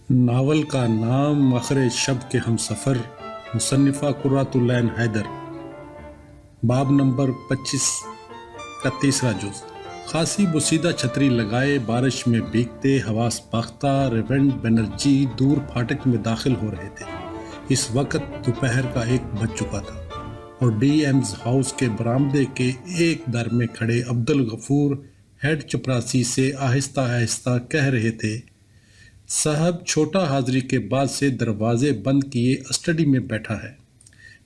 Novel کا نام مخر شب کے ہم سفر، مصنفہ قرۃ العین حیدر، باب نمبر 25 کا تیسرا جز۔ خاصی بوسیدہ چھتری لگائے بارش میں بھیگتے حواس باختہ ریونڈ بنرجی دور پھاٹک میں داخل ہو رہے تھے۔ اس وقت دوپہر کا 1 بج چکا تھا اور ڈی ایمز ہاؤس کے برآمدے کے ایک در میں کھڑے عبدالغفور ہیڈ چپراسی سے آہستہ آہستہ کہہ رہے تھے، صاحب چھوٹا حاضری کے بعد سے دروازے بند کیے اسٹڈی میں بیٹھا ہے،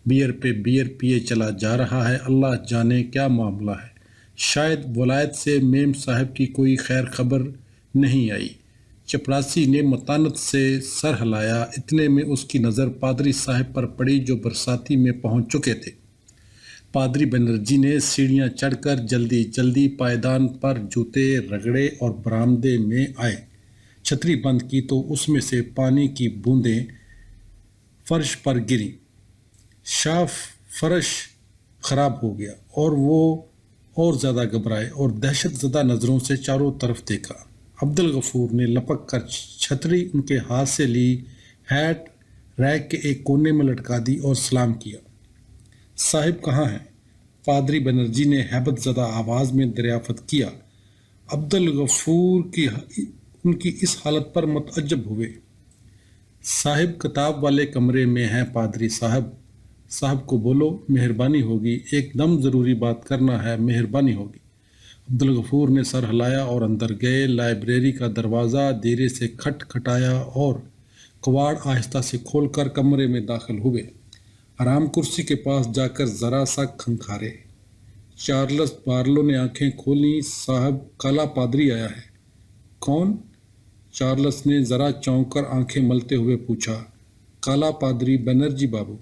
بیئر پہ بیئر پیے چلا جا رہا ہے، اللہ جانے کیا معاملہ ہے، شاید ولایت سے میم صاحب کی کوئی خیر خبر نہیں آئی۔ چپراسی نے متانت سے سر ہلایا، اتنے میں اس کی نظر پادری صاحب پر پڑی جو برساتی میں پہنچ چکے تھے۔ پادری بنرجی نے سیڑھیاں چڑھ کر جلدی جلدی پائیدان پر جوتے رگڑے اور برآمدے میں آئے۔ چھتری بند کی تو اس میں سے پانی کی بوندیں فرش پر گریں۔ شاف فرش خراب ہو گیا اور وہ اور زیادہ گھبرائے اور دہشت زدہ نظروں سے چاروں طرف دیکھا۔ عبدالغفور نے لپک کر چھتری ان کے ہاتھ سے لی، ہیٹ ریک کے ایک کونے میں لٹکا دی اور سلام کیا۔ صاحب کہاں ہیں؟ پادری بنرجی نے ہیبت زدہ آواز میں دریافت کیا۔ عبدالغفور ان کی اس حالت پر متعجب ہوئے۔ صاحب کتاب والے کمرے میں ہیں پادری صاحب۔ صاحب کو بولو مہربانی ہوگی، ایک دم ضروری بات کرنا ہے، مہربانی ہوگی۔ عبدالغفور نے سر ہلایا اور اندر گئے، لائبریری کا دروازہ دھیرے سے کھٹکھٹایا اور کواڑ آہستہ سے کھول کر کمرے میں داخل ہوئے۔ آرام کرسی کے پاس جا کر ذرا سا کھنکھارے۔ چارلس بارلو نے آنکھیں کھولیں، صاحب کالا پادری آیا ہے۔ کون؟ چارلس نے ذرا چونک کر آنکھیں ملتے ہوئے پوچھا۔ کالا پادری بنرجی بابو۔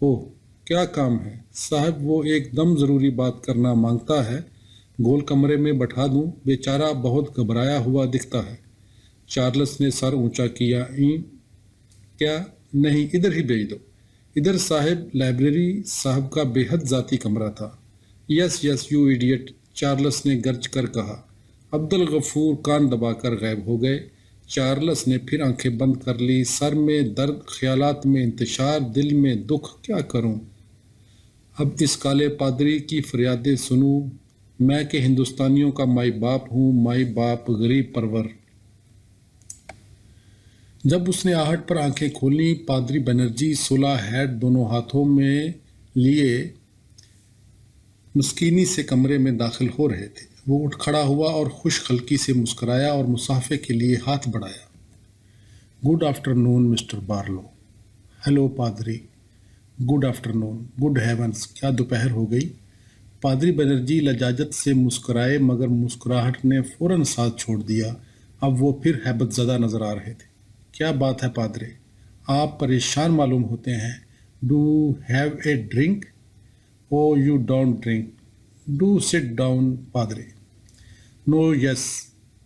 اوہ، کیا کام ہے؟ صاحب وہ ایک دم ضروری بات کرنا مانگتا ہے، گول کمرے میں بٹھا دوں؟ بیچارہ بہت گھبرایا ہوا دکھتا ہے۔ چارلس نے سر اونچا کیا۔ کیا؟ نہیں، ادھر ہی بھیج دو۔ ادھر صاحب، لائبریری صاحب کا بے حد ذاتی کمرہ تھا۔ یس یس یو ایڈیٹ، چارلس نے گرج کر کہا۔ عبدالغفور کان دبا کر غائب ہو گئے۔ چارلس نے پھر آنکھیں بند کر لی، سر میں درد، خیالات میں انتشار، دل میں دکھ، کیا کروں؟ اب اس کالے پادری کی فریادیں سنوں میں کہ ہندوستانیوں کا مائی باپ ہوں، مائی باپ غریب پرور۔ جب اس نے آہٹ پر آنکھیں کھولیں، پادری بنرجی صلح ہیٹ دونوں ہاتھوں میں لیے مسکینی سے کمرے میں داخل ہو رہے تھے۔ وہ اٹھ کھڑا ہوا اور خوش خلقی سے مسکرایا اور مصافحے کے لیے ہاتھ بڑھایا۔ گڈ آفٹر نون مسٹر بارلو۔ ہیلو پادری۔ گڈ آفٹر نون۔ گڈ ہیونس، کیا دوپہر ہو گئی؟ پادری بنرجی لجاجت سے مسکرائے مگر مسکراہٹ نے فوراً ساتھ چھوڑ دیا۔ اب وہ پھر ہیبت زدہ نظر آ رہے تھے۔ کیا بات ہے پادری؟ آپ پریشان معلوم ہوتے ہیں۔ Do have a drink? O you don't drink. Do sit down پادری۔ نو یس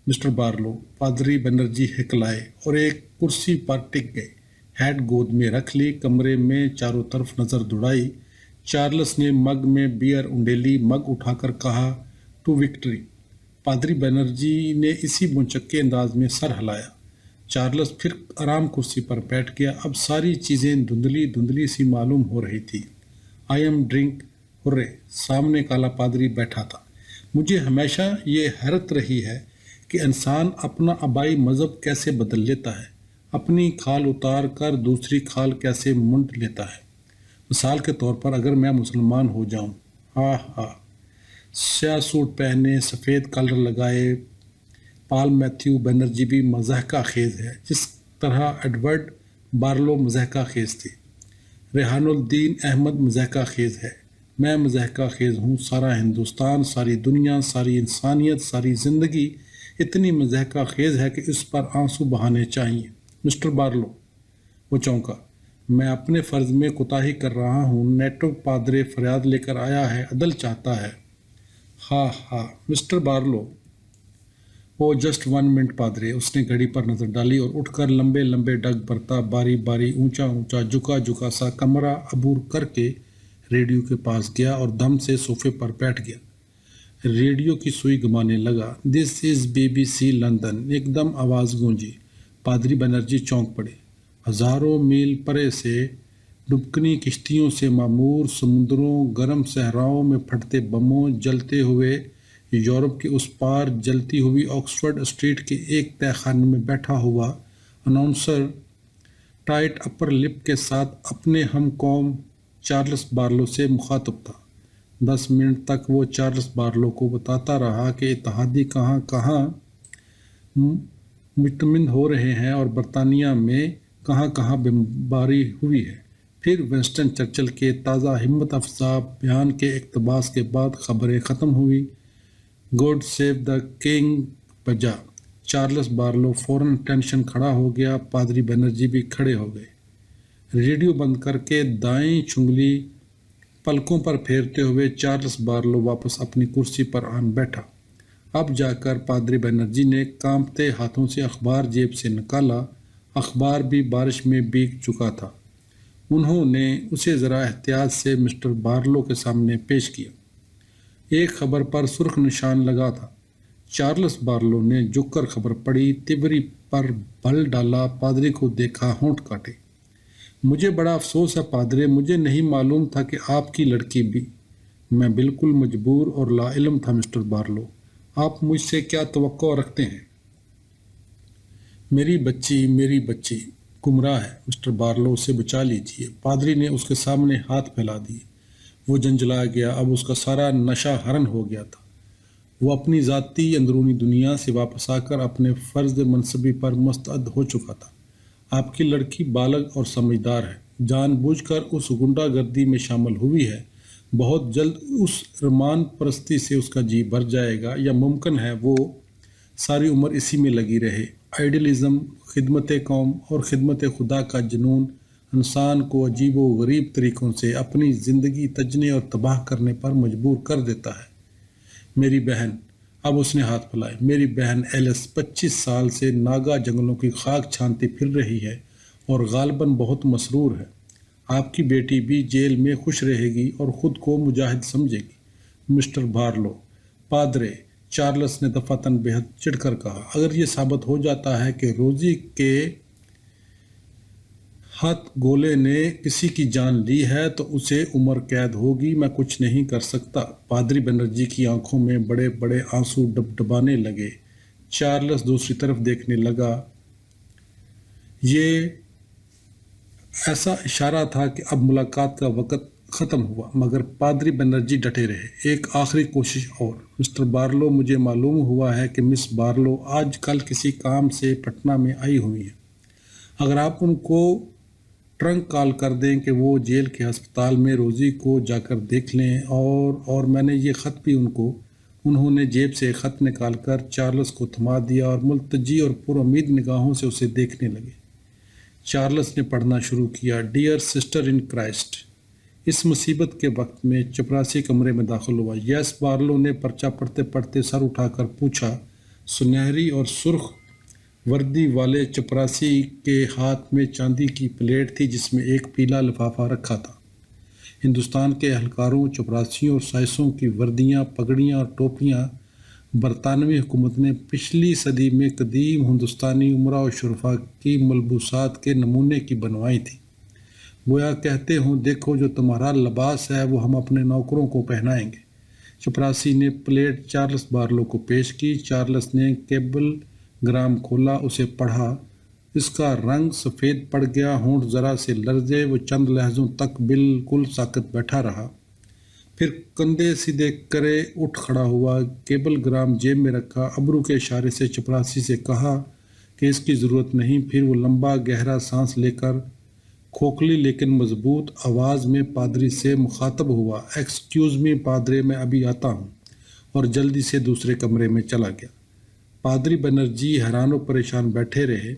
مسٹر بارلو۔ پادری بنرجی ہکلائے اور ایک کرسی پر ٹک گئے، ہیڈ گود میں رکھ لی، کمرے میں چاروں طرف نظر دوڑائی۔ چارلس نے مگ میں بیئر انڈیلی، مگ اٹھا کر کہا، ٹو وکٹری۔ پادری بنرجی نے اسی منچکے انداز میں سر ہلایا۔ چارلس پھر آرام کرسی پر بیٹھ گیا۔ اب ساری چیزیں دھندلی دھندلی سی معلوم ہو رہی تھی۔ آئی ایم ڈرنک، ہرے! سامنے کالا پادری بیٹھا تھا۔ مجھے ہمیشہ یہ حیرت رہی ہے کہ انسان اپنا آبائی مذہب کیسے بدل لیتا ہے، اپنی کھال اتار کر دوسری کھال کیسے منڈ لیتا ہے۔ مثال کے طور پر اگر میں مسلمان ہو جاؤں، ہاں ہاں، سیاہ سوٹ پہنے، سفید کلر لگائے، پال میتھیو بنرجی بھی مضحکہ خیز ہے جس طرح ایڈورڈ بارلو مضحکہ خیز تھے، ریحان الدین احمد مضحکہ خیز ہے، میں مضحکہ خیز ہوں، سارا ہندوستان، ساری دنیا، ساری انسانیت، ساری زندگی اتنی مضحکہ خیز ہے کہ اس پر آنسو بہانے چاہیے۔ مسٹر بارلو، وہ چونکا، میں اپنے فرض میں کوتاہی کر رہا ہوں، نیٹو پادرے فریاد لے کر آیا ہے، عدل چاہتا ہے۔ ہاں ہاں مسٹر بارلو۔ او جسٹ 1 منٹ پادرے۔ اس نے گھڑی پر نظر ڈالی اور اٹھ کر لمبے لمبے ڈگ برتا، باری باری، اونچا اونچا، جھکا جھکا سا کمرہ عبور کر کے ریڈیو کے پاس گیا اور دم سے صوفے پر بیٹھ گیا۔ ریڈیو کی سوئی گھمانے لگا۔ دس از BBC لندن، ایک دم آواز گونجی۔ پادری بنرجی چونک پڑے۔ ہزاروں میل پرے سے ڈبکنی کشتیوں سے معمور سمندروں، گرم صحراؤں میں پھٹتے بموں، جلتے ہوئے یورپ کے اس پار جلتی ہوئی آکسفورڈ اسٹریٹ کے ایک تہہ خانے میں بیٹھا ہوا اناؤنسر ٹائٹ اپر لپ کے ساتھ اپنے ہم قوم چارلس بارلو سے مخاطب تھا۔ 10 منٹ تک وہ چارلس بارلو کو بتاتا رہا کہ اتحادی کہاں کہاں مطمئن ہو رہے ہیں اور برطانیہ میں کہاں کہاں بمباری ہوئی ہے۔ پھر ونسٹن چرچل کے تازہ ہمت افزا بیان کے اقتباس کے بعد خبریں ختم ہوئی۔ گوڈ سیو دا کنگ بجا۔ چارلس بارلو فوراً ٹینشن کھڑا ہو گیا۔ پادری بنرجی بھی کھڑے ہو گئے۔ ریڈیو بند کر کے دائیں چنگلی پلکوں پر پھیرتے ہوئے چارلس بارلو واپس اپنی کرسی پر آن بیٹھا۔ اب جا کر پادری بنرجی نے کانپتے ہاتھوں سے اخبار جیب سے نکالا۔ اخبار بھی بارش میں بھیگ چکا تھا۔ انہوں نے اسے ذرا احتیاط سے مسٹر بارلو کے سامنے پیش کیا۔ ایک خبر پر سرخ نشان لگا تھا۔ چارلس بارلو نے جھک کر خبر پڑھی، تبری پر بل ڈالا، پادری کو دیکھا، ہونٹ کاٹے۔ مجھے بڑا افسوس ہے پادرے، مجھے نہیں معلوم تھا کہ آپ کی لڑکی بھی۔ میں بالکل مجبور اور لا علم تھا مسٹر بارلو۔ آپ مجھ سے کیا توقع رکھتے ہیں؟ میری بچی گمراہ ہے مسٹر بارلو، اسے بچا لیجیے۔ پادری نے اس کے سامنے ہاتھ پھیلا دیے۔ وہ جنجلا گیا۔ اب اس کا سارا نشہ حرن ہو گیا تھا۔ وہ اپنی ذاتی اندرونی دنیا سے واپس آ کر اپنے فرض منصبی پر مستعد ہو چکا تھا۔ آپ کی لڑکی بالغ اور سمجھدار ہے، جان بوجھ کر اس غنڈہ گردی میں شامل ہوئی ہے۔ بہت جلد اس رمان پرستی سے اس کا جی بھر جائے گا، یا ممکن ہے وہ ساری عمر اسی میں لگی رہے۔ آئیڈیلزم، خدمت قوم اور خدمت خدا کا جنون انسان کو عجیب و غریب طریقوں سے اپنی زندگی تجنے اور تباہ کرنے پر مجبور کر دیتا ہے۔ میری بہن، اب اس نے ہاتھ پھیلائے، میری بہن ایلس 25 سال سے ناگا جنگلوں کی خاک چھانتی پھر رہی ہے اور غالباً بہت مسرور ہے۔ آپ کی بیٹی بھی جیل میں خوش رہے گی اور خود کو مجاہد سمجھے گی۔ مسٹر بارلو، پادرے، چارلس نے دفعتاً بے حد چڑھ کر کہا، اگر یہ ثابت ہو جاتا ہے کہ روزی کے ہاتھ گولے نے کسی کی جان لی ہے تو اسے عمر قید ہوگی، میں کچھ نہیں کر سکتا۔ پادری بنرجی کی آنکھوں میں بڑے بڑے آنسو ڈبڈبانے لگے۔ چارلس دوسری طرف دیکھنے لگا۔ یہ ایسا اشارہ تھا کہ اب ملاقات کا وقت ختم ہوا، مگر پادری بنرجی ڈٹے رہے۔ ایک آخری کوشش اور، مسٹر بارلو، مجھے معلوم ہوا ہے کہ مس بارلو آج کل کسی کام سے پٹنہ میں آئی ہوئی ہیں۔ اگر آپ ان کو ٹرنک کال کر دیں کہ وہ جیل کے ہسپتال میں روزی کو جا کر دیکھ لیں، اور میں نے یہ خط بھی ان کو۔ انہوں نے جیب سے خط نکال کر چارلس کو تھما دیا اور ملتجی اور پر امید نگاہوں سے اسے دیکھنے لگے۔ چارلس نے پڑھنا شروع کیا، ڈیئر سسٹر ان کرائسٹ۔ اس مصیبت کے وقت میں چپراسی کمرے میں داخل ہوا۔ یس، بارلو نے پرچہ پڑھتے پڑھتے سر اٹھا کر پوچھا۔ سنہری اور سرخ وردی والے چپراسی کے ہاتھ میں چاندی کی پلیٹ تھی جس میں ایک پیلا لفافہ رکھا تھا۔ ہندوستان کے اہلکاروں، چپراسیوں اور سائنسوں کی وردیاں، پگڑیاں اور ٹوپیاں برطانوی حکومت نے پچھلی صدی میں قدیم ہندوستانی امراء و شرفاء کی ملبوسات کے نمونے کی بنوائی تھی۔ گویا کہتے ہوں، دیکھو جو تمہارا لباس ہے وہ ہم اپنے نوکروں کو پہنائیں گے۔ چپراسی نے پلیٹ چارلس بارلو کو پیش کی۔ چارلس نے کیبل گرام کھولا، اسے پڑھا۔ اس کا رنگ سفید پڑ گیا، ہونٹ ذرا سے لرزے، وہ چند لہجوں تک بالکل ساکت بیٹھا رہا، پھر کندھے سیدھے کرے اٹھ کھڑا ہوا، کیبل گرام جیب میں رکھا، ابرو کے اشارے سے چپراسی سے کہا کہ اس کی ضرورت نہیں۔ پھر وہ لمبا گہرا سانس لے کر کھوکھلی لیکن مضبوط آواز میں پادری سے مخاطب ہوا، ایکسکیوز می پادرے، میں ابھی آتا ہوں، اور جلدی سے دوسرے کمرے میں چلا گیا۔ پادری بنرجی حیران و پریشان بیٹھے رہے۔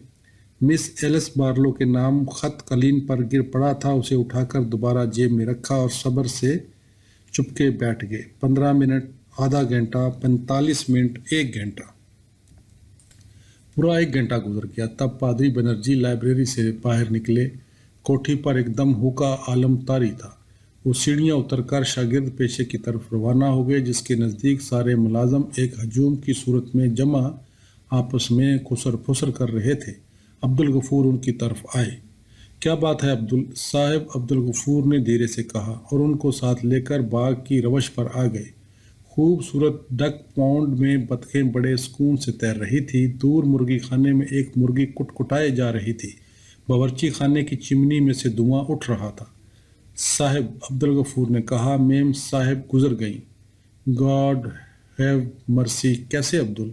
مس ایلس بارلو کے نام خط قالین پر گر پڑا تھا، اسے اٹھا کر دوبارہ جیب میں رکھا اور صبر سے چپ کے بیٹھ گئے۔ 15 منٹ، آدھا گھنٹہ، 45 منٹ، 1 گھنٹہ، پورا 1 گھنٹہ گزر گیا۔ تب پادری بنرجی لائبریری سے باہر نکلے۔ کوٹھی پر ایک دم ہوکا عالم طاری تھا۔ وہ سیڑھیاں اتر کر شاگرد پیشے کی طرف روانہ ہو گئے، جس کے نزدیک سارے ملازم ایک ہجوم کی صورت میں جمع آپس میں خسر پھسر کر رہے تھے۔ عبدالغفور ان کی طرف آئے۔ کیا بات ہے صاحب، عبدالغفور نے دھیرے سے کہا، اور ان کو ساتھ لے کر باغ کی روش پر آ گئے۔ خوبصورت ڈک پونڈ میں بطخیں بڑے سکون سے تیر رہی تھی۔ دور مرغی خانے میں ایک مرغی کٹکٹائے جا رہی تھی۔ باورچی خانے کی چمنی میں سے دھواں اٹھ رہا تھا۔ صاحب، عبدالغفور نے کہا، میم صاحب گزر گئیں۔ گاڈ ہیو مرسی۔ کیسے عبدل؟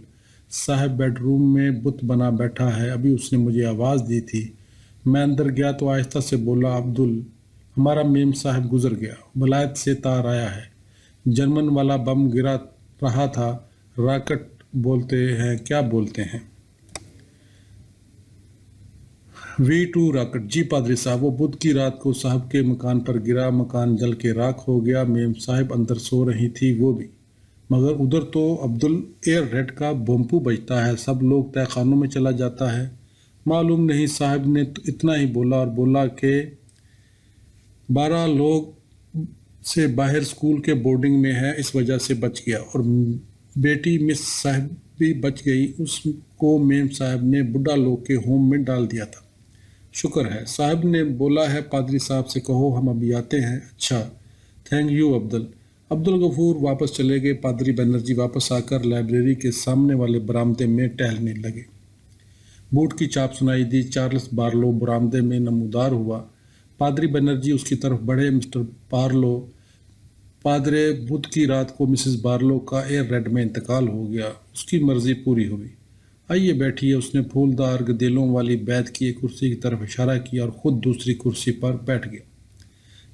صاحب بیڈ روم میں بت بنا بیٹھا ہے، ابھی اس نے مجھے آواز دی تھی، میں اندر گیا تو آہستہ سے بولا، عبدل ہمارا میم صاحب گزر گیا، ولایت سے تار آیا ہے، جرمن والا بم گرا رہا تھا، راکٹ بولتے ہیں، کیا بولتے ہیں؟ V2 راکٹ، جی پادری صاحب، وہ بدھ کی رات کو صاحب کے مکان پر گرا، مکان جل کے راکھ ہو گیا، میم صاحب اندر سو رہی تھی، وہ بھی، مگر ادھر تو عبدل ایئر ریڈ کا بمپو بجتا ہے، سب لوگ تہہ خانوں میں چلا جاتا ہے۔ معلوم نہیں، صاحب نے تو اتنا ہی بولا اور بولا کہ 12 لوگ سے باہر اسکول کے بورڈنگ میں ہے، اس وجہ سے بچ گیا، اور بیٹی مس صاحب بھی بچ گئی، اس کو میم صاحب نے بڈھا لوگ کے ہوم میں ڈال دیا تھا۔ شکر ہے، صاحب نے بولا ہے پادری صاحب سے کہو ہم ابھی آتے ہیں۔ اچھا، تھینک یو عبدل۔ عبدالغفور واپس چلے گئے۔ پادری بنرجی واپس آ کر لائبریری کے سامنے والے برآمدے میں ٹہلنے لگے۔ بوٹ کی چاپ سنائی دی۔ چارلس بارلو برآمدے میں نمودار ہوا۔ پادری بنرجی اس کی طرف بڑھے۔ مسٹر بارلو، پادرے، بدھ کی رات کو مسز بارلو کا ایئر ریڈ میں انتقال ہو گیا، اس کی مرضی پوری ہوئی، آئیے بیٹھیے۔ اس نے پھولدار گدیلوں والی بیت کی ایک کرسی کی طرف اشارہ کیا اور خود دوسری کرسی پر بیٹھ گیا۔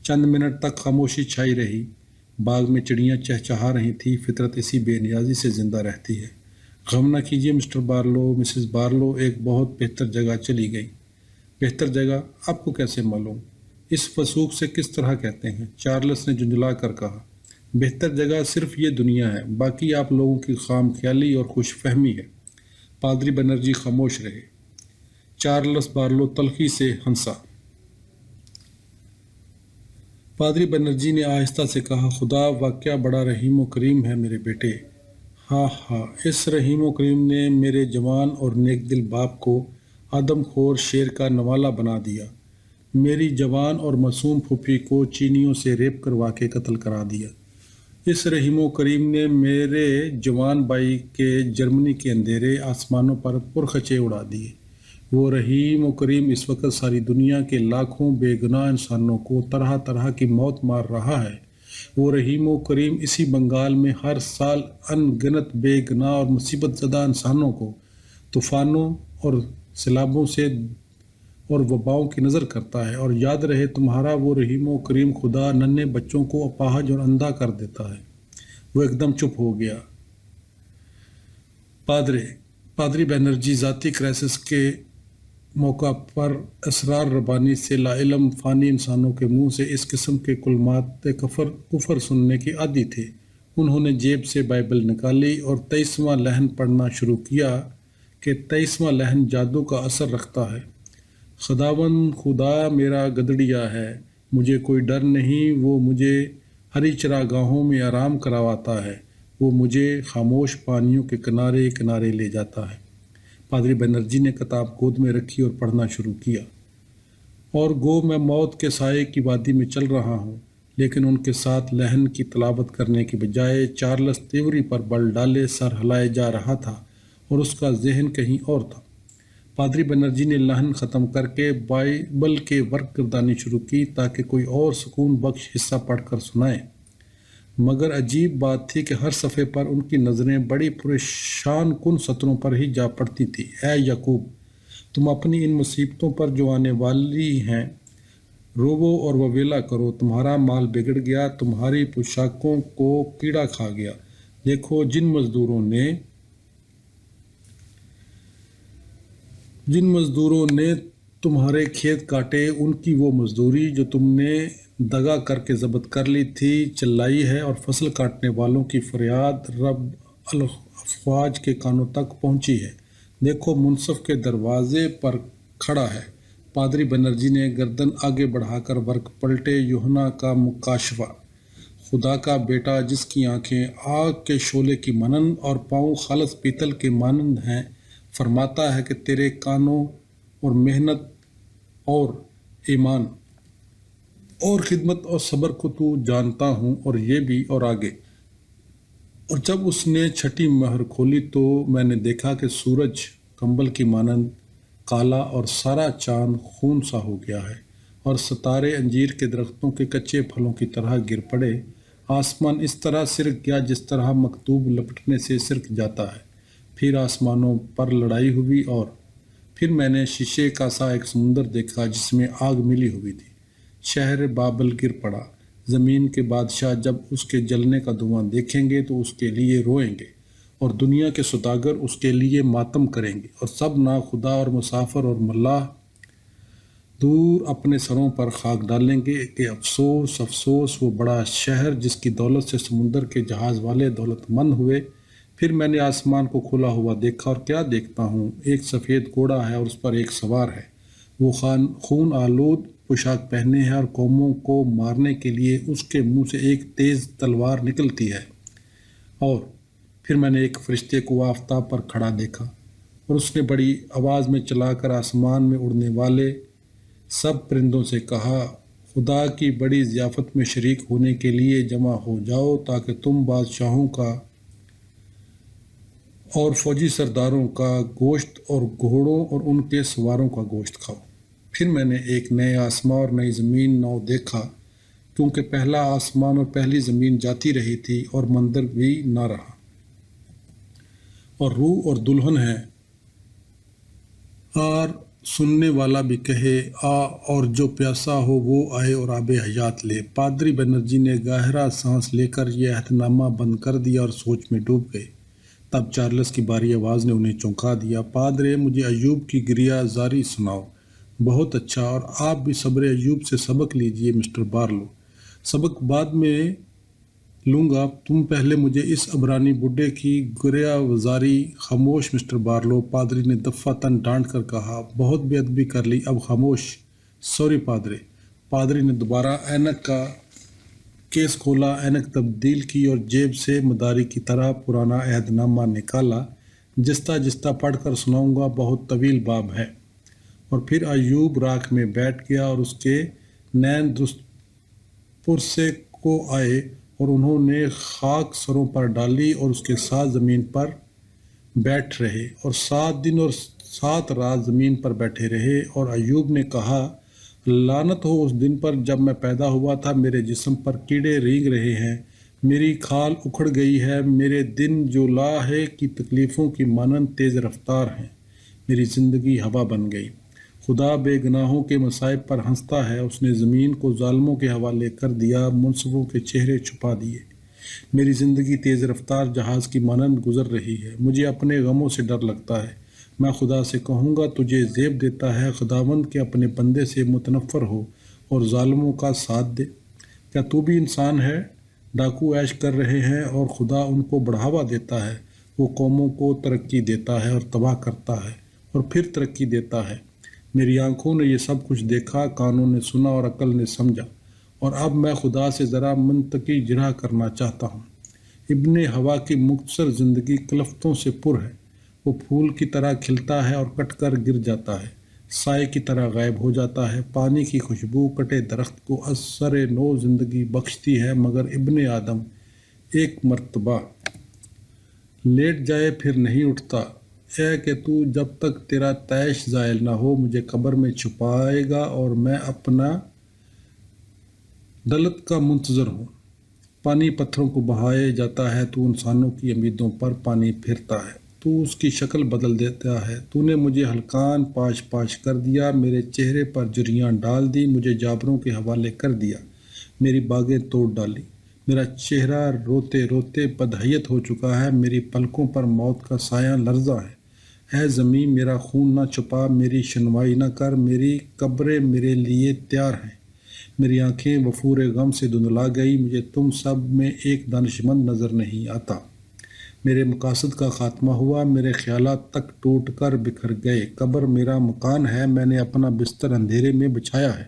چند منٹ تک خاموشی چھائی رہی۔ باغ میں چڑیاں چہچہا رہی تھیں۔ فطرت اسی بے نیازی سے زندہ رہتی ہے۔ غم نہ کیجیے مسٹر بارلو، مسز بارلو ایک بہت بہتر جگہ چلی گئی۔ بہتر جگہ؟ آپ کو کیسے معلوم؟ اس فسوق سے کس طرح کہتے ہیں؟ چارلس نے جھنجھلا کر کہا، بہتر جگہ صرف یہ دنیا ہے، باقی آپ لوگوں کی خام خیالی اور خوش فہمی ہے۔ پادری بنرجی خاموش رہے۔ چارلس بارلو تلخی سے ہنسا۔ پادری بنرجی نے آہستہ سے کہا، خدا واقعہ بڑا رحیم و کریم ہے میرے بیٹے۔ ہاں ہاں، اس رحیم و کریم نے میرے جوان اور نیک دل باپ کو آدم خور شیر کا نوالا بنا دیا، میری جوان اور معصوم پھوپھی کو چینیوں سے ریپ کروا کے قتل کرا دیا۔ اس رحیم و کریم نے میرے جوان بھائی کے جرمنی کے اندھیرے آسمانوں پر پرخچے اڑا دیے۔ وہ رحیم و کریم اس وقت ساری دنیا کے لاکھوں بے گناہ انسانوں کو طرح طرح کی موت مار رہا ہے۔ وہ رحیم و کریم اسی بنگال میں ہر سال ان گنت بے گناہ اور مصیبت زدہ انسانوں کو طوفانوں اور سیلابوں سے اور وباؤں کی نظر کرتا ہے، اور یاد رہے تمہارا وہ رحیم و کریم خدا ننھے بچوں کو اپاہج اور اندھا کر دیتا ہے۔ وہ ایک دم چپ ہو گیا۔ پادری بنرجی ذاتی کرائسس کے موقع پر اسرار ربانی سے لاعلم فانی انسانوں کے منہ سے اس قسم کے کلمات کفر سننے کے عادی تھے۔ انہوں نے جیب سے بائبل نکالی اور 23واں لحن پڑھنا شروع کیا کہ 23واں لحن جادو کا اثر رکھتا ہے۔ خداوند خدا میرا گدڑیا ہے، مجھے کوئی ڈر نہیں، وہ مجھے ہری چراگاہوں میں آرام کرواتا ہے، وہ مجھے خاموش پانیوں کے کنارے کنارے لے جاتا ہے۔ پادری بنرجی نے کتاب گود میں رکھی اور پڑھنا شروع کیا، اور گو میں موت کے سائے کی وادی میں چل رہا ہوں، لیکن ان کے ساتھ لحن کی تلاوت کرنے کی بجائے چارلس تیوری پر بل ڈالے سر ہلائے جا رہا تھا اور اس کا ذہن کہیں اور تھا۔ پادری بنرجی نے لحن ختم کر کے بائبل کے ورق گردانی شروع کی تاکہ کوئی اور سکون بخش حصہ پڑھ کر سنائے، مگر عجیب بات تھی کہ ہر صفحے پر ان کی نظریں بڑی پریشان کن سطروں پر ہی جا پڑتی تھی۔ اے یعقوب، تم اپنی ان مصیبتوں پر جو آنے والی ہیں روو اور وویلا کرو، تمہارا مال بگڑ گیا، تمہاری پوشاکوں کو کیڑا کھا گیا۔ دیکھو جن مزدوروں نے تمہارے کھیت کاٹے، ان کی وہ مزدوری جو تم نے دغا کر کے ضبط کر لی تھی چلائی ہے، اور فصل کاٹنے والوں کی فریاد رب الافواج کے کانوں تک پہنچی ہے۔ دیکھو منصف کے دروازے پر کھڑا ہے۔ پادری بنرجی نے گردن آگے بڑھا کر ورق پلٹے۔ یوحنا کا مکاشفہ، خدا کا بیٹا جس کی آنکھیں آگ کے شعلے کی مانند اور پاؤں خالص پیتل کے مانند ہیں، فرماتا ہے کہ تیرے کانوں اور محنت اور ایمان اور خدمت اور صبر کو تو جانتا ہوں، اور یہ بھی اور آگے۔ اور جب اس نے چھٹی مہر کھولی تو میں نے دیکھا کہ سورج کمبل کی مانند کالا اور سارا چاند خون سا ہو گیا ہے، اور ستارے انجیر کے درختوں کے کچے پھلوں کی طرح گر پڑے۔ آسمان اس طرح سرک گیا جس طرح مکتوب لپٹنے سے سرک جاتا ہے۔ پھر آسمانوں پر لڑائی ہوئی، اور پھر میں نے شیشے کا سا ایک سمندر دیکھا جس میں آگ ملی ہوئی تھی۔ شہر بابل گر پڑا۔ زمین کے بادشاہ جب اس کے جلنے کا دھواں دیکھیں گے تو اس کے لیے روئیں گے، اور دنیا کے سوداگر اس کے لیے ماتم کریں گے، اور سب ناخدا اور مسافر اور ملاح دور اپنے سروں پر خاک ڈالیں گے کہ افسوس افسوس وہ بڑا شہر جس کی دولت سے سمندر کے جہاز والے دولت مند ہوئے۔ پھر میں نے آسمان کو کھلا ہوا دیکھا، اور کیا دیکھتا ہوں، ایک سفید گھوڑا ہے اور اس پر ایک سوار ہے۔ وہ خون آلود پوشاک پہنے ہے، اور قوموں کو مارنے کے لیے اس کے منہ سے ایک تیز تلوار نکلتی ہے۔ اور پھر میں نے ایک فرشتے کو آفتاب پر کھڑا دیکھا، اور اس نے بڑی آواز میں چلا کر آسمان میں اڑنے والے سب پرندوں سے کہا، خدا کی بڑی ضیافت میں شریک ہونے کے لیے جمع ہو جاؤ، تاکہ تم بادشاہوں کا اور فوجی سرداروں کا گوشت اور گھوڑوں اور ان کے سواروں کا گوشت کھاؤ۔ پھر میں نے ایک نئے آسمان اور نئی زمین نو دیکھا، کیونکہ پہلا آسمان اور پہلی زمین جاتی رہی تھی اور مندر بھی نہ رہا۔ اور روح اور دلہن ہے، اور سننے والا بھی کہے آ، اور جو پیاسا ہو وہ آئے اور آب حیات لے۔ پادری بنرجی نے گہرا سانس لے کر یہ عہد نامہ بند کر دیا اور سوچ میں ڈوب گئے۔ تب چارلس کی باری آواز نے انہیں چونکا دیا۔ پادرے، مجھے ایوب کی گریہ زاری سناؤ۔ بہت اچھا، اور آپ بھی صبر ایوب سے سبق لیجئے مسٹر بارلو۔ سبق بعد میں لوں گا، تم پہلے مجھے اس عبرانی بڈھے کی گریہ وزاری۔ خاموش مسٹر بارلو، پادری نے دفعتاً ڈانٹ کر کہا۔ بہت بے ادبی کر لی، اب خاموش۔ سوری پادرے۔ پادری نے دوبارہ اینک کا کیس کھولا، اینک تبدیل کی اور جیب سے مداری کی طرح پرانا عہد نامہ نکالا۔ جستا جستا پڑھ کر سناؤں گا، بہت طویل باب ہے۔ اور پھر ایوب راکھ میں بیٹھ گیا، اور اس کے نین درست پرسے کو آئے، اور انہوں نے خاک سروں پر ڈالی اور اس کے ساتھ زمین پر بیٹھ رہے، اور 7 دن اور 7 رات زمین پر بیٹھے رہے۔ اور ایوب نے کہا، لعنت ہو اس دن پر جب میں پیدا ہوا تھا، میرے جسم پر کیڑے رینگ رہے ہیں، میری کھال اکھڑ گئی ہے، میرے دن جو لاہے کی تکلیفوں کی مانند تیز رفتار ہیں، میری زندگی ہوا بن گئی۔ خدا بے گناہوں کے مصائب پر ہنستا ہے، اس نے زمین کو ظالموں کے حوالے کر دیا، منصفوں کے چہرے چھپا دیے۔ میری زندگی تیز رفتار جہاز کی مانند گزر رہی ہے، مجھے اپنے غموں سے ڈر لگتا ہے۔ میں خدا سے کہوں گا، تجھے زیب دیتا ہے خداوند کے اپنے بندے سے متنفر ہو اور ظالموں کا ساتھ دے۔ کیا تو بھی انسان ہے؟ ڈاکو عیش کر رہے ہیں اور خدا ان کو بڑھاوا دیتا ہے۔ وہ قوموں کو ترقی دیتا ہے اور تباہ کرتا ہے اور پھر ترقی دیتا ہے۔ میری آنکھوں نے یہ سب کچھ دیکھا، کانوں نے سنا اور عقل نے سمجھا، اور اب میں خدا سے ذرا منطقی جرح کرنا چاہتا ہوں۔ ابن ہوا کی مختصر زندگی کلفتوں سے پر ہے۔ وہ پھول کی طرح کھلتا ہے اور کٹ کر گر جاتا ہے، سائے کی طرح غائب ہو جاتا ہے۔ پانی کی خوشبو کٹے درخت کو اثر نو زندگی بخشتی ہے، مگر ابن آدم ایک مرتبہ لیٹ جائے پھر نہیں اٹھتا۔ اے کہ تو جب تک تیرا طیش زائل نہ ہو مجھے قبر میں چھپائے گا اور میں اپنا ڈلت کا منتظر ہوں۔ پانی پتھروں کو بہائے جاتا ہے، تو انسانوں کی امیدوں پر پانی پھرتا ہے، تو اس کی شکل بدل دیتا ہے۔ تو نے مجھے ہلکان پاش پاش کر دیا، میرے چہرے پر جریاں ڈال دی، مجھے جابروں کے حوالے کر دیا، میری باغیں توڑ ڈالی۔ میرا چہرہ روتے روتے بدحیت ہو چکا ہے، میری پلکوں پر موت کا سایہ لرزاں ہے۔ اے زمین میرا خون نہ چھپا، میری شنوائی نہ کر، میری قبریں میرے لیے تیار ہیں۔ میری آنکھیں وفور غم سے دھندلا گئی، مجھے تم سب میں ایک دانشمند نظر نہیں آتا۔ میرے مقاصد کا خاتمہ ہوا، میرے خیالات تک ٹوٹ کر بکھر گئے۔ قبر میرا مکان ہے، میں نے اپنا بستر اندھیرے میں بچھایا ہے۔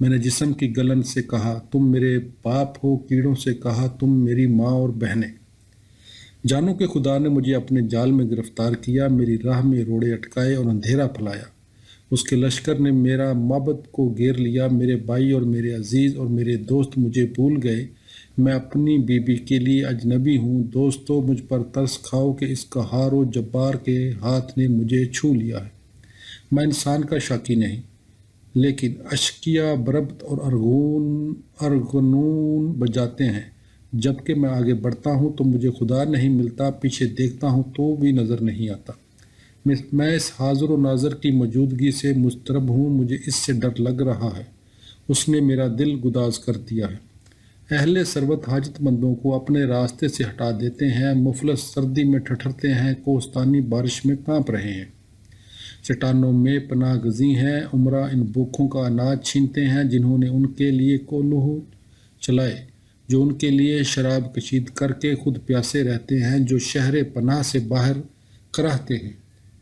میں نے جسم کی گلن سے کہا تم میرے باپ ہو، کیڑوں سے کہا تم میری ماں اور بہنیں۔ جانو کہ خدا نے مجھے اپنے جال میں گرفتار کیا، میری راہ میں روڑے اٹکائے اور اندھیرا پھیلایا۔ اس کے لشکر نے میرا معبد کو گھیر لیا، میرے بھائی اور میرے عزیز اور میرے دوست مجھے بھول گئے، میں اپنی بیوی کے لیے اجنبی ہوں۔ دوستو مجھ پر ترس کھاؤ کہ اس قہار و جبار کے ہاتھ نے مجھے چھو لیا ہے۔ میں انسان کا شاکی نہیں، لیکن اشکیا بربط اور ارغنون بجاتے ہیں۔ جب کہ میں آگے بڑھتا ہوں تو مجھے خدا نہیں ملتا، پیچھے دیکھتا ہوں تو بھی نظر نہیں آتا۔ میں اس حاضر و ناظر کی موجودگی سے مضطرب ہوں، مجھے اس سے ڈر لگ رہا ہے، اس نے میرا دل گداز کر دیا ہے۔ اہل ثروت حاجت مندوں کو اپنے راستے سے ہٹا دیتے ہیں، مفلس سردی میں ٹھٹھرتے ہیں، کوہستانی بارش میں کانپ رہے ہیں، چٹانوں میں پناہ گزیں ہیں، عمرہ ان بھوکھوں کا اناج چھینتے ہیں جنہوں نے ان کے لیے کولہ چلائے، جو ان کے لیے شراب کشید کر کے خود پیاسے رہتے ہیں، جو شہر پناہ سے باہر کراہتے ہیں۔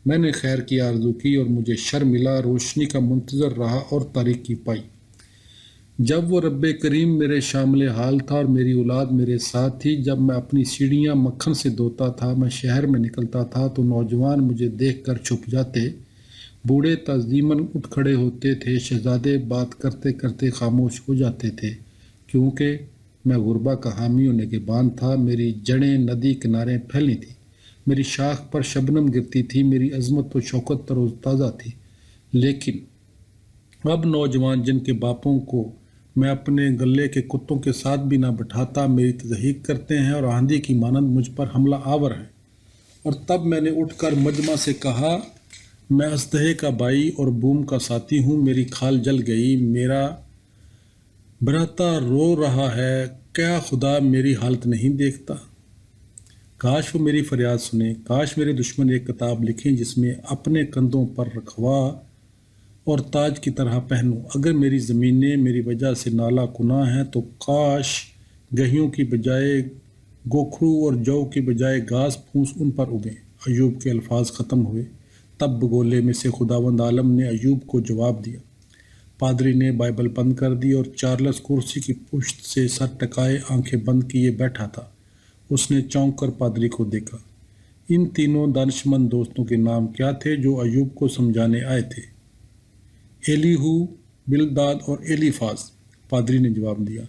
میں نے خیر کی آرزو کی اور مجھے شر ملا، روشنی کا منتظر رہا اور تاریکی پائی۔ جب وہ رب کریم میرے شامل حال تھا اور میری اولاد میرے ساتھ تھی، جب میں اپنی سیڑھیاں مکھن سے دھوتا تھا، میں شہر میں نکلتا تھا تو نوجوان مجھے دیکھ کر چھپ جاتے، بوڑھے تعظیماً اٹھ کھڑے ہوتے تھے، شہزادے بات کرتے کرتے خاموش ہو جاتے تھے، کیونکہ میں غربا کا حامی و نگہبان تھا۔ میری جڑیں ندی کنارے پھیلی تھیں، میری شاخ پر شبنم گرتی تھی، میری عظمت و شوکت تر و تازہ تھی۔ لیکن اب نوجوان جن کے باپوں کو میں اپنے گلے کے کتوں کے ساتھ بھی نہ بٹھاتا میری تضحیق کرتے ہیں اور آندھی کی مانند مجھ پر حملہ آور ہیں۔ اور تب میں نے اٹھ کر مجمع سے کہا، میں اژدہے کا بھائی اور بوم کا ساتھی ہوں، میری کھال جل گئی، میرا براتا رو رہا ہے، کیا خدا میری حالت نہیں دیکھتا؟ کاش وہ میری فریاد سنیں، کاش میرے دشمن ایک کتاب لکھیں جس میں اپنے کندھوں پر رکھوا اور تاج کی طرح پہنوں۔ اگر میری زمینیں میری وجہ سے نالا کنا ہیں تو کاش گہیوں کی بجائے گوکھرو اور جو کی بجائے گھاس پھوس ان پر اگیں۔ ایوب کے الفاظ ختم ہوئے، تب بگولے میں سے خداوند عالم نے ایوب کو جواب دیا۔ پادری نے بائبل بند کر دی اور چارلس کرسی کی پشت سے سر ٹکائے آنکھیں بند کیے بیٹھا تھا۔ اس نے چونک کر پادری کو دیکھا۔ ان تینوں دانشمند دوستوں کے نام کیا تھے جو ایوب کو سمجھانے آئے تھے؟ ایلیہو، بلداد اور ایلیفاز، پادری نے جواب دیا۔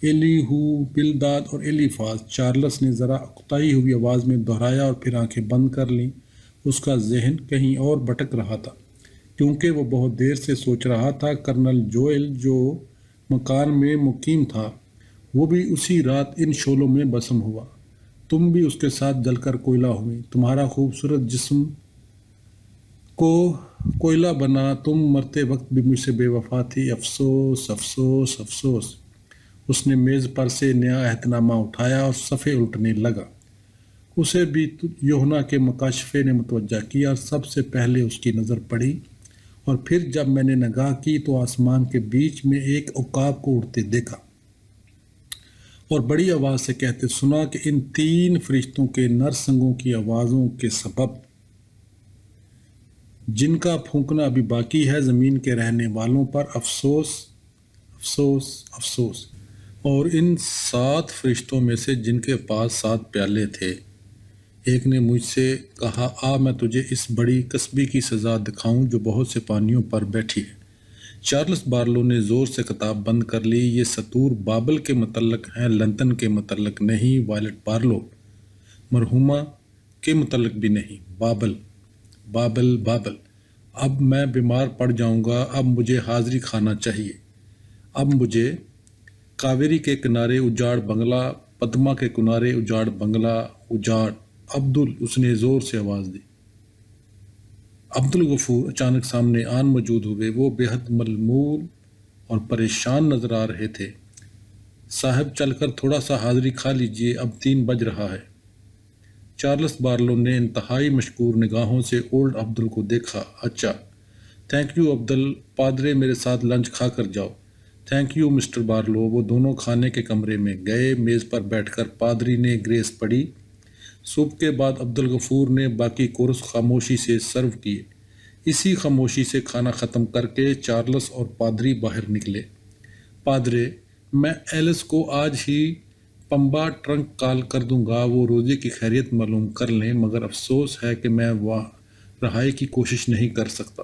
ایلیہو، بلداد اور ایلیفاز، چارلس نے ذرا اکتائی ہوئی آواز میں دہرایا اور پھر آنکھیں بند کر لیں۔ اس کا ذہن کہیں اور بھٹک رہا تھا، کیونکہ وہ بہت دیر سے سوچ رہا تھا۔ کرنل جوئل جو مکان میں مقیم تھا، وہ بھی اسی رات ان شعلوں میں بسم ہوا۔ تم بھی اس کے ساتھ جل کر کوئلہ ہوئے، تمہارا خوبصورت جسم کو کوئلہ بنا، تم مرتے وقت بھی مجھ سے بے وفا تھی، افسوس افسوس افسوس۔ اس نے میز پر سے نیا عہد نامہ اٹھایا اور صفحے الٹنے لگا۔ اسے بھی یوحنا کے مکاشفے نے متوجہ کیا، اور سب سے پہلے اس کی نظر پڑی، اور پھر جب میں نے نگاہ کی تو آسمان کے بیچ میں ایک عقاب کو اڑتے دیکھا، اور بڑی آواز سے کہتے سنا کہ ان تین فرشتوں کے نرسنگوں کی آوازوں کے سبب جن کا پھونکنا ابھی باقی ہے، زمین کے رہنے والوں پر افسوس افسوس افسوس۔ اور ان 7 فرشتوں میں سے جن کے پاس 7 پیالے تھے، ایک نے مجھ سے کہا، آ میں تجھے اس بڑی کسبی کی سزا دکھاؤں جو بہت سے پانیوں پر بیٹھی ہے۔ چارلس بارلو نے زور سے کتاب بند کر لی۔ یہ سطور بابل کے متعلق ہیں، لندن کے متعلق نہیں، وائلٹ بارلو مرحومہ کے متعلق بھی نہیں۔ بابل بابل بابل۔ اب میں بیمار پڑ جاؤں گا، اب مجھے حاضری کھانا چاہیے، اب مجھے کاویری کے کنارے اجاڑ بنگلہ، پدما کے کنارے اجاڑ بنگلہ، اجاڑ۔ عبدل، اس نے زور سے آواز دی۔ عبدالغفور اچانک سامنے آن موجود ہوئے۔ وہ بے حد ملمول اور پریشان نظر آ رہے تھے۔ صاحب چل کر تھوڑا سا حاضری کھا لیجئے، اب 3 بج رہا ہے۔ چارلس بارلو نے انتہائی مشکور نگاہوں سے اولڈ عبدل کو دیکھا۔ اچھا، تھینک یو عبدل، پادرے میرے ساتھ لنچ کھا کر جاؤ۔ Thank you mister Barlow. وہ دونوں کھانے کے کمرے میں گئے۔ میز پر بیٹھ کر پادری نے گریس پڑھی۔ سوپ کے بعد عبدالغفور نے باقی کورس خاموشی سے سرو کیے۔ اسی خاموشی سے کھانا ختم کر کے چارلس اور پادری باہر نکلے۔ پادرے، میں ایلس کو آج ہی پمبا ٹرنک کال کر دوں گا، وہ روزے کی خیریت معلوم کر لیں، مگر افسوس ہے کہ میں رہائی کی کوشش نہیں کر سکتا۔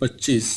25।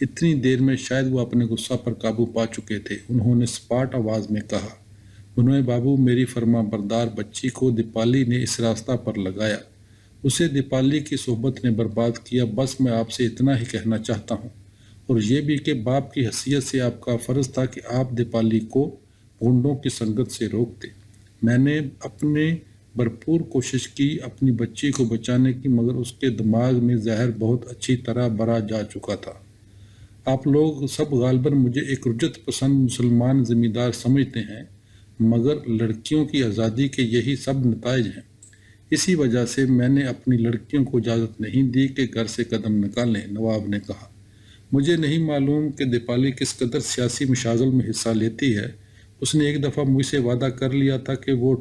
اتنی دیر میں شاید وہ اپنے غصہ پر قابو پا چکے تھے۔ انہوں نے سپاٹ آواز میں کہا، بنوئے بابو، میری فرما بردار بچی کو دیپالی نے اس راستہ پر لگایا، اسے دیپالی کی صحبت نے برباد کیا۔ بس میں آپ سے اتنا ہی کہنا چاہتا ہوں، اور یہ بھی کہ باپ کی حیثیت سے آپ کا فرض تھا کہ آپ دیپالی کو گنڈوں کی سنگت سے روکتے۔ میں نے اپنے بھرپور کوشش کی اپنی بچی کو بچانے کی، مگر اس کے دماغ میں زہر بہت اچھی طرح بھرا جا چکا تھا۔ آپ لوگ سب غالباً مجھے ایک رجعت پسند مسلمان ذمہ دار سمجھتے ہیں، مگر لڑکیوں کی آزادی کے یہی سب نتائج ہیں۔ اسی وجہ سے میں نے اپنی لڑکیوں کو اجازت نہیں دی کہ گھر سے قدم نکالیں۔ نواب نے کہا، مجھے نہیں معلوم کہ دیپالی کس قدر سیاسی مشاغل میں حصہ لیتی ہے۔ اس نے ایک دفعہ مجھ سے وعدہ کر لیا تھا کہ وہ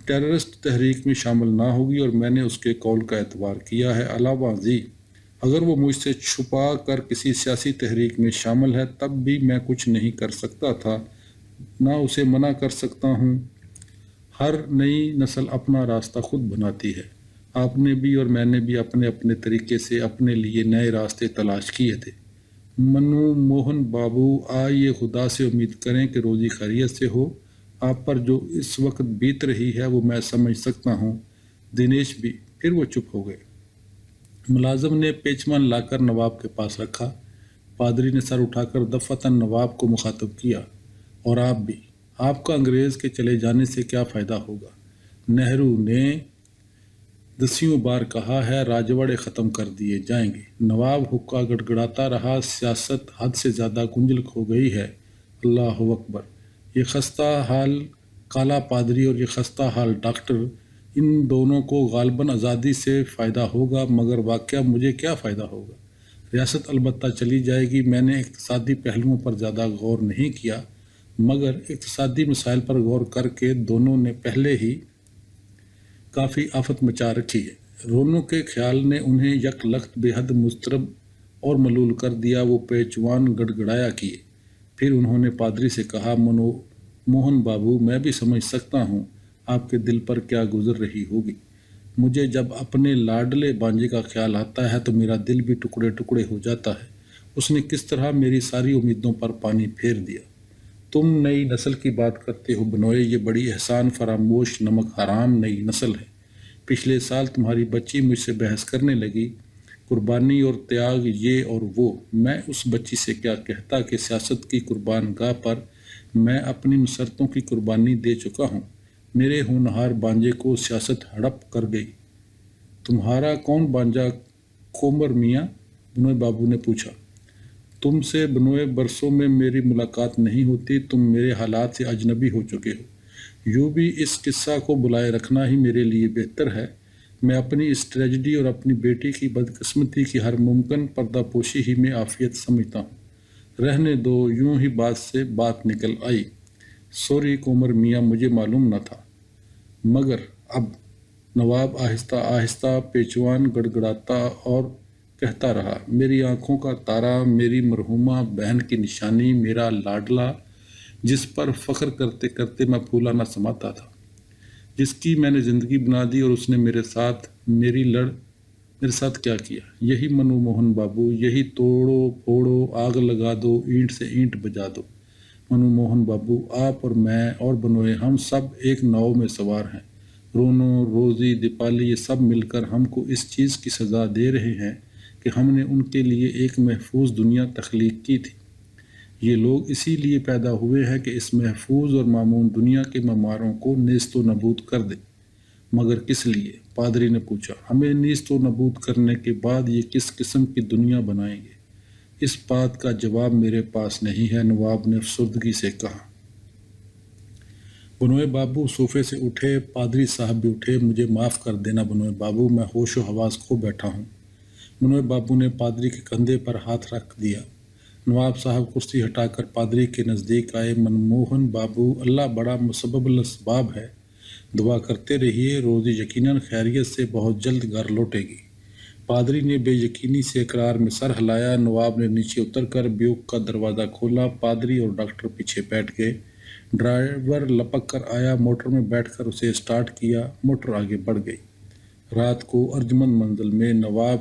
ٹیررسٹ تحریک میں شامل نہ ہوگی، اور میں نے اس کے قول کا اعتبار کیا ہے۔ علاوہ ازیں اگر وہ مجھ سے چھپا کر کسی سیاسی تحریک میں شامل ہے، تب بھی میں کچھ نہیں کر سکتا تھا، نہ اسے منع کر سکتا ہوں۔ ہر نئی نسل اپنا راستہ خود بناتی ہے۔ آپ نے بھی اور میں نے بھی اپنے اپنے طریقے سے اپنے لیے نئے راستے تلاش کیے تھے۔ منو موہن بابو، آئیے خدا سے امید کریں کہ روزی خیریت سے ہو۔ آپ پر جو اس وقت بیت رہی ہے وہ میں سمجھ سکتا ہوں۔ دنیش بھی۔ پھر وہ چپ ہو گئے۔ ملازم نے پیچمان لا کر نواب کے پاس رکھا۔ پادری نے سر اٹھا کر دفعتاً نواب کو مخاطب کیا، اور آپ بھی، آپ کا انگریز کے چلے جانے سے کیا فائدہ ہوگا؟ نہرو نے دسیوں بار کہا ہے، راجواڑے ختم کر دیے جائیں گے۔ نواب حقہ گڑگڑاتا رہا، سیاست حد سے زیادہ گنجلک ہو گئی ہے۔ اللہ اکبر! یہ خستہ حال کالا پادری اور یہ خستہ حال ڈاکٹر، ان دونوں کو غالباً آزادی سے فائدہ ہوگا، مگر واقعہ مجھے کیا فائدہ ہوگا؟ ریاست البتہ چلی جائے گی۔ میں نے اقتصادی پہلوؤں پر زیادہ غور نہیں کیا، مگر اقتصادی مسائل پر غور کر کے دونوں نے پہلے ہی کافی آفت مچا رکھی ہے۔ رونوں کے خیال نے انہیں یک لخت بے حد مضطرب اور ملول کر دیا۔ وہ پیچوان گڑگڑایا کیے۔ پھر انہوں نے پادری سے کہا، موہن بابو، میں بھی سمجھ سکتا ہوں آپ کے دل پر کیا گزر رہی ہوگی۔ مجھے جب اپنے لاڈلے بانجے کا خیال آتا ہے تو میرا دل بھی ٹکڑے ٹکڑے ہو جاتا ہے۔ اس نے کس طرح میری ساری امیدوں پر پانی پھیر دیا۔ تم نئی نسل کی بات کرتے ہو بنوئے، یہ بڑی احسان فراموش نمک حرام نئی نسل ہے۔ پچھلے سال تمہاری بچی مجھ سے بحث کرنے لگی، قربانی اور تیاگ یہ اور وہ۔ میں اس بچی سے کیا کہتا کہ سیاست کی قربان گاہ پر میں اپنی مسرتوں کی قربانی دے چکا ہوں۔ میرے ہونہار بانجے کو سیاست ہڑپ کر گئی۔ تمہارا کون بانجا؟ کومر میاں، بنوئے بابو نے پوچھا۔ تم سے بنوئے برسوں میں میری ملاقات نہیں ہوتی، تم میرے حالات سے اجنبی ہو چکے ہو۔ یوں بھی اس قصہ کو بلائے رکھنا ہی میرے لیے بہتر ہے۔ میں اپنی اس ٹریجڈی اور اپنی بیٹی کی بدقسمتی کی ہر ممکن پردہ پوشی ہی میں عافیت سمجھتا ہوں۔ رہنے دو، یوں ہی بات سے بات نکل آئی۔ سوری کومر میاں، مجھے معلوم نہ تھا۔ مگر اب؟ نواب آہستہ آہستہ پیچوان گڑگڑاتا اور کہتا رہا، میری آنکھوں کا تارا، میری مرحومہ بہن کی نشانی، میرا لاڈلا، جس پر فخر کرتے کرتے میں پھولا نہ سماتا تھا، جس کی میں نے زندگی بنا دی، اور اس نے میرے ساتھ کیا کیا؟ یہی منو موہن بابو، یہی توڑو پھوڑو، آگ لگا دو، اینٹ سے اینٹ بجا دو۔ منو موہن بابو، آپ اور میں اور بنوئے، ہم سب ایک ناؤ میں سوار ہیں۔ رونو، روزی، دیپالی، یہ سب مل کر ہم کو اس چیز کی سزا دے رہے ہیں کہ ہم نے ان کے لیے ایک محفوظ دنیا تخلیق کی تھی۔ یہ لوگ اسی لیے پیدا ہوئے ہیں کہ اس محفوظ اور مامون دنیا کے معماروں کو نیست و نابود کر دیں۔ مگر کس لیے؟ پادری نے پوچھا۔ ہمیں نیست و نابود کرنے کے بعد یہ کس قسم کی دنیا بنائیں گے؟ اس بات کا جواب میرے پاس نہیں ہے، نواب نے افسردگی سے کہا۔ بنوئے بابو صوفے سے اٹھے۔ پادری صاحب بھی اٹھے۔ مجھے معاف کر دینا بنوئے بابو، میں ہوش و حواس کھو بیٹھا ہوں۔ بنوئے بابو نے پادری کے کندھے پر ہاتھ رکھ دیا۔ نواب صاحب کرسی ہٹا کر پادری کے نزدیک آئے۔ منموہن بابو، اللہ بڑا مسبب الاسباب ہے، دعا کرتے رہیے، روزی یقیناً خیریت سے بہت جلد گھر لوٹے گی۔ پادری نے بے یقینی سے اقرار میں سر ہلایا۔ نواب نے نیچے اتر کر بیوک کا دروازہ کھولا۔ پادری اور ڈاکٹر پیچھے بیٹھ گئے۔ ڈرائیور لپک کر آیا، موٹر میں بیٹھ کر اسے اسٹارٹ کیا۔ موٹر آگے بڑھ گئی۔ رات کو ارجمند منزل میں نواب